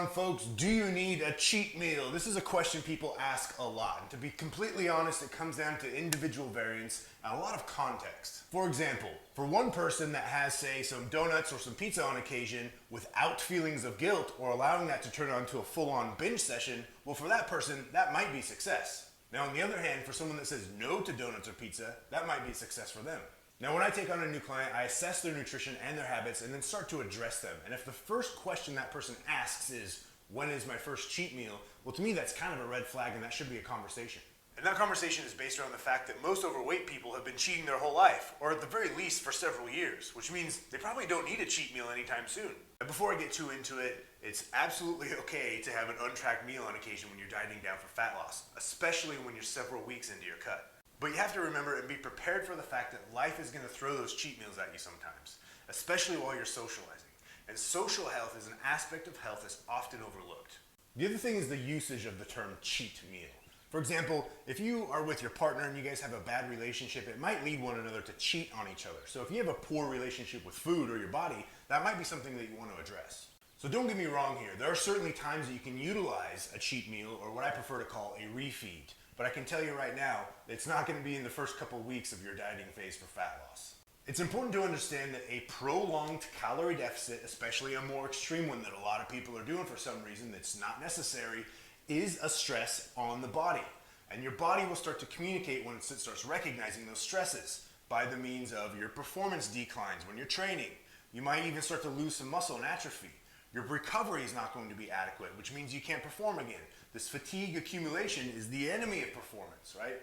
on, folks? Do you need a cheat meal? This is a question people ask a lot. And to be completely honest, it comes down to individual variance and a lot of context. For example, for one person that has, say, some donuts or some pizza on occasion without feelings of guilt or allowing that to turn on to a full-on binge session, well, for that person, that might be success. Now, on the other hand, for someone that says no to donuts or pizza, that might be success for them. Now, when I take on a new client, I assess their nutrition and their habits and then start to address them. And if the first question that person asks is, when is my first cheat meal? Well, to me, that's kind of a red flag, and that should be a conversation. And that conversation is based around the fact that most overweight people have been cheating their whole life, or at the very least for several years, which means they probably don't need a cheat meal anytime soon. And before I get too into it, it's absolutely okay to have an untracked meal on occasion when you're dieting down for fat loss, especially when you're several weeks into your cut. But you have to remember and be prepared for the fact that life is going to throw those cheat meals at you sometimes, especially while you're socializing. And social health is an aspect of health that's often overlooked. The other thing is the usage of the term cheat meal. For example, if you are with your partner and you guys have a bad relationship, it might lead one another to cheat on each other. So if you have a poor relationship with food or your body, that might be something that you want to address. So don't get me wrong here. There are certainly times that you can utilize a cheat meal, or what I prefer to call a refeed. But I can tell you right now, it's not going to be in the first couple of weeks of your dieting phase for fat loss. It's important to understand that a prolonged calorie deficit, especially a more extreme one that a lot of people are doing for some reason that's not necessary, is a stress on the body. And your body will start to communicate once it starts recognizing those stresses by the means of your performance declines when you're training. You might even start to lose some muscle and atrophy. Your recovery is not going to be adequate, which means you can't perform again. This fatigue accumulation is the enemy of performance, right?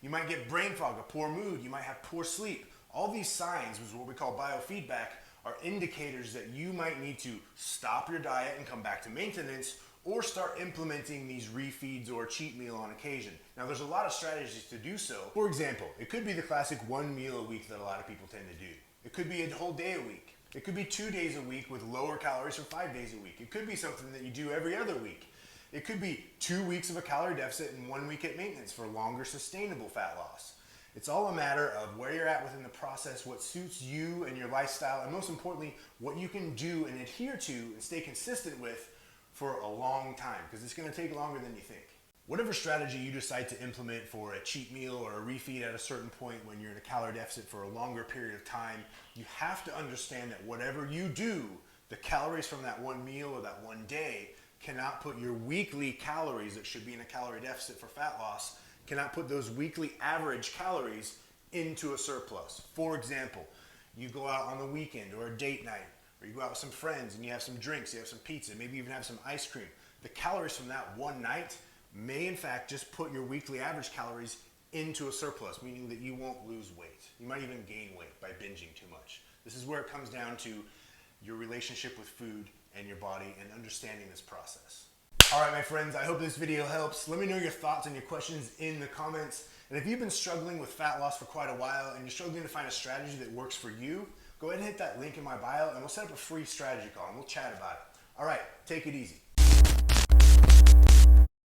You might get brain fog, a poor mood, you might have poor sleep. All these signs, which is what we call biofeedback, are indicators that you might need to stop your diet and come back to maintenance, or start implementing these refeeds or cheat meal on occasion. Now, there's a lot of strategies to do so. For example, it could be the classic one meal a week that a lot of people tend to do. It could be a whole day a week. It could be 2 days a week with lower calories for 5 days a week. It could be something that you do every other week. It could be 2 weeks of a calorie deficit and 1 week at maintenance for longer sustainable fat loss. It's all a matter of where you're at within the process, what suits you and your lifestyle, and most importantly, what you can do and adhere to and stay consistent with for a long time, because it's going to take longer than you think. Whatever strategy you decide to implement for a cheat meal or a refeed at a certain point when you're in a calorie deficit for a longer period of time, you have to understand that whatever you do, the calories from that one meal or that one day cannot put your weekly calories that should be in a calorie deficit for fat loss, cannot put those weekly average calories into a surplus. For example, you go out on the weekend or a date night, or you go out with some friends and you have some drinks, you have some pizza, maybe even have some ice cream. The calories from that one night may in fact just put your weekly average calories into a surplus, meaning that you won't lose weight. You might even gain weight by binging too much. This is where it comes down to your relationship with food and your body and understanding this process. All right, my friends, I hope this video helps. Let me know your thoughts and your questions in the comments. And if you've been struggling with fat loss for quite a while and you're struggling to find a strategy that works for you, go ahead and hit that link in my bio and we'll set up a free strategy call and we'll chat about it. All right, take it easy.